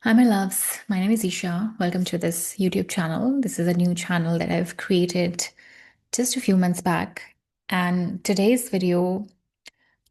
Hi, my loves. My name is Isha. Welcome to this YouTube channel. This is a new channel that I've created just a few months back. And today's video,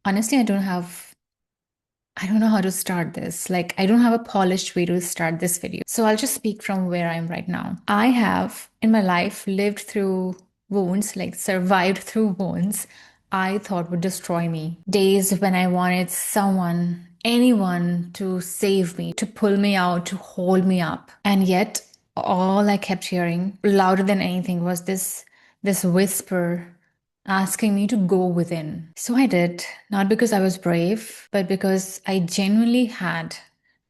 honestly, I don't know how to start this. Like, I don't have a polished way to start this video. So I'll just speak from where I am right now. I have in my life lived through wounds, like survived through wounds I thought would destroy me. Days when I wanted someone, anyone to save me, to pull me out, to hold me up. And yet, all I kept hearing, louder than anything, was this whisper asking me to go within. So I did, not because I was brave, but because I genuinely had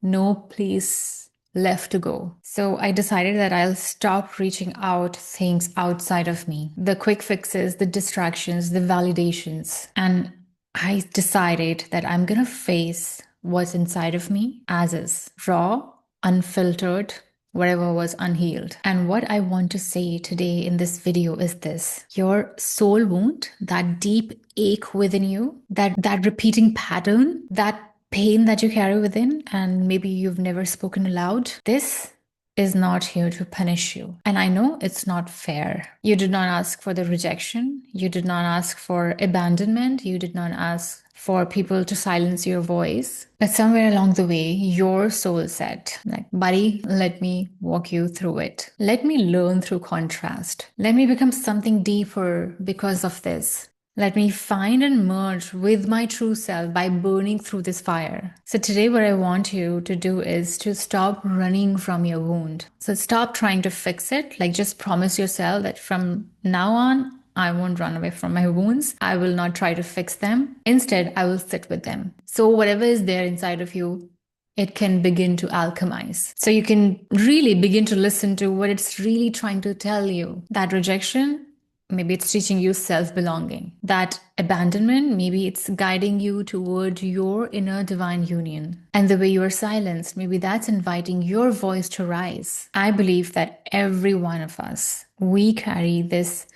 no place left to go. So I decided that I'll stop reaching out things outside of me, the quick fixes, the distractions, the validations. And I decided that I'm going to face what's inside of me as is, raw, unfiltered, whatever was unhealed. And what I want to say today in this video is this: your soul wound, that deep ache within you, that repeating pattern, that pain that you carry within, and maybe you've never spoken aloud, this is not here to punish you. And I know it's not fair. You did not ask for the rejection. You did not ask for abandonment. You did not ask for people to silence your voice. But somewhere along the way, your soul said, like, buddy, let me walk you through it. Let me learn through contrast. Let me become something deeper because of this. Let me find and merge with my true self by burning through this fire. So today what I want you to do is to stop running from your wound. So stop trying to fix it. Like, just promise yourself that from now on, I won't run away from my wounds. I will not try to fix them. Instead, I will sit with them. So whatever is there inside of you, it can begin to alchemize. So you can really begin to listen to what it's really trying to tell you. That rejection, maybe it's teaching you self-belonging. That abandonment, maybe it's guiding you toward your inner divine union. And the way you are silenced, maybe that's inviting your voice to rise. I believe that every one of us, we carry this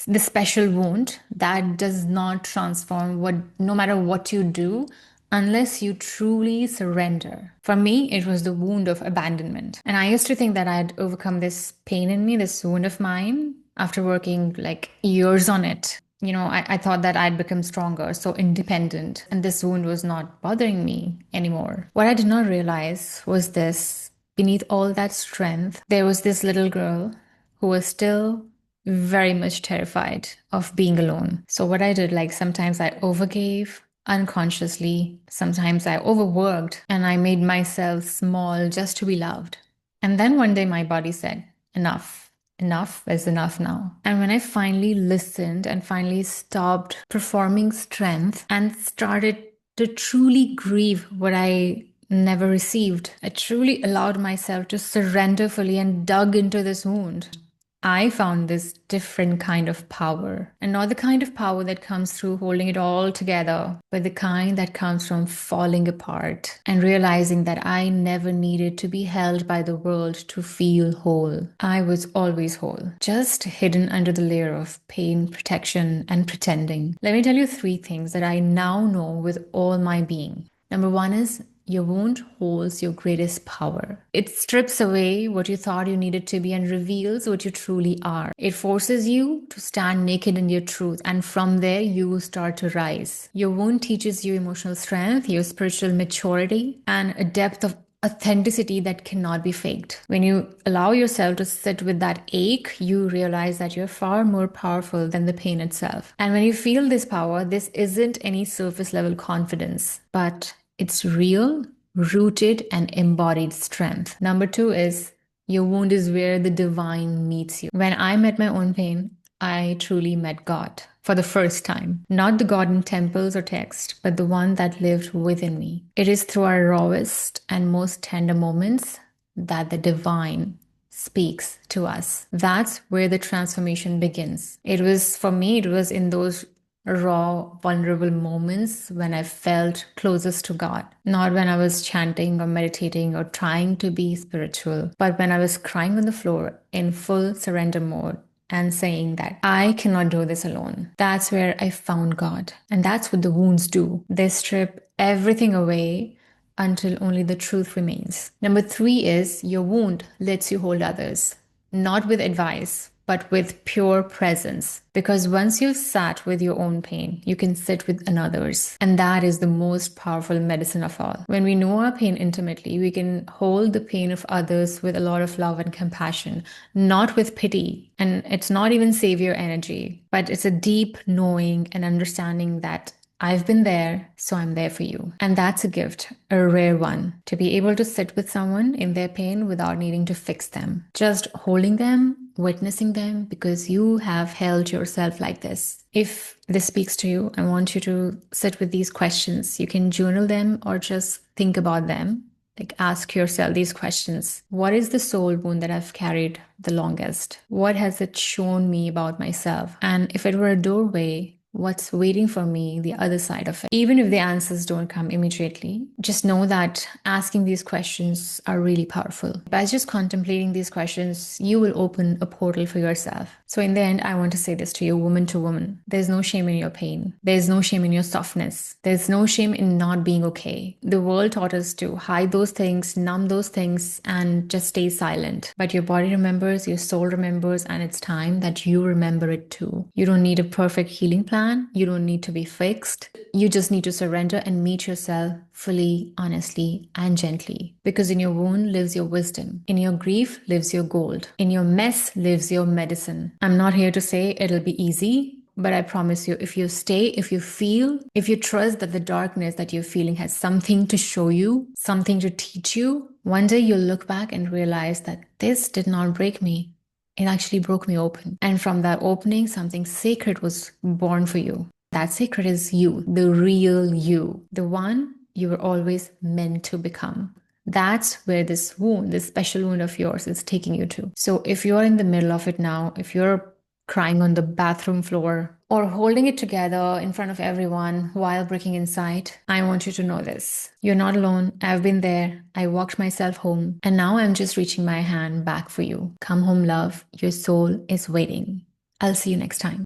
the special wound that does not transform what no matter what you do unless you truly surrender. For me, it was the wound of abandonment. And I used to think that I had overcome this pain in me, this wound of mine, after working like years on it. I thought that I'd become stronger, so independent, and this wound was not bothering me anymore. What I did not realize was this: beneath all that strength, there was this little girl who was still very much terrified of being alone. So what I did, like, sometimes I overgave unconsciously, sometimes I overworked, and I made myself small just to be loved. And then one day my body said, enough. Enough is enough now. And when I finally listened and finally stopped performing strength and started to truly grieve what I never received, I truly allowed myself to surrender fully and dug into this wound. I found this different kind of power, and not the kind of power that comes through holding it all together, but the kind that comes from falling apart and realizing that I never needed to be held by the world to feel whole. I was always whole, just hidden under the layer of pain, protection, and pretending. Let me tell you 3 things that I now know with all my being. Number 1 is, your wound holds your greatest power. It strips away what you thought you needed to be and reveals what you truly are. It forces you to stand naked in your truth, and from there you will start to rise. Your wound teaches you emotional strength, your spiritual maturity, and a depth of authenticity that cannot be faked. When you allow yourself to sit with that ache, you realize that you're far more powerful than the pain itself. And when you feel this power, this isn't any surface level confidence, but it's real, rooted, and embodied strength. Number 2 is, your wound is where the divine meets you. When I met my own pain, I truly met God for the first time. Not the God in temples or text, but the one that lived within me. It is through our rawest and most tender moments that the divine speaks to us. That's where the transformation begins. For me, it was in those raw, vulnerable moments when I felt closest to God. Not when I was chanting or meditating or trying to be spiritual, but when I was crying on the floor in full surrender mode and saying that I cannot do this alone. That's where I found God. And that's what the wounds do. They strip everything away until only the truth remains. Number three is your wound lets you hold others, not with advice, but with pure presence. Because once you've sat with your own pain, you can sit with another's. And that is the most powerful medicine of all. When we know our pain intimately, we can hold the pain of others with a lot of love and compassion, not with pity. And it's not even savior energy, but it's a deep knowing and understanding that I've been there, so I'm there for you. And that's a gift, a rare one, to be able to sit with someone in their pain without needing to fix them. Just holding them, witnessing them, because you have held yourself like this. If this speaks to you, I want you to sit with these questions. You can journal them or just think about them. Like, ask yourself these questions. What is the soul wound that I've carried the longest? What has it shown me about myself? And if it were a doorway, what's waiting for me the other side of it? Even if the answers don't come immediately, just know that asking these questions are really powerful. By just contemplating these questions, you will open a portal for yourself. So in the end, I want to say this to you, woman to woman. There's no shame in your pain. There's no shame in your softness. There's no shame in not being okay. The world taught us to hide those things, numb those things, and just stay silent. But your body remembers, your soul remembers, and it's time that you remember it too. You don't need a perfect healing plan. You don't need to be fixed. You just need to surrender and meet yourself fully, honestly, and gently. Because in your wound lives your wisdom. In your grief lives your gold. In your mess lives your medicine. I'm not here to say it'll be easy, but I promise you, if you stay, if you feel, if you trust that the darkness that you're feeling has something to show you, something to teach you, one day you'll look back and realize that this did not break me. It actually broke me open. And from that opening, something sacred was born for you. That sacred is you, the real you, the one you were always meant to become. That's where this wound, this special wound of yours, is taking you to. So if you're in the middle of it now, if you're crying on the bathroom floor or holding it together in front of everyone while breaking inside, I want you to know this. You're not alone. I've been there. I walked myself home. And now I'm just reaching my hand back for you. Come home, love. Your soul is waiting. I'll see you next time.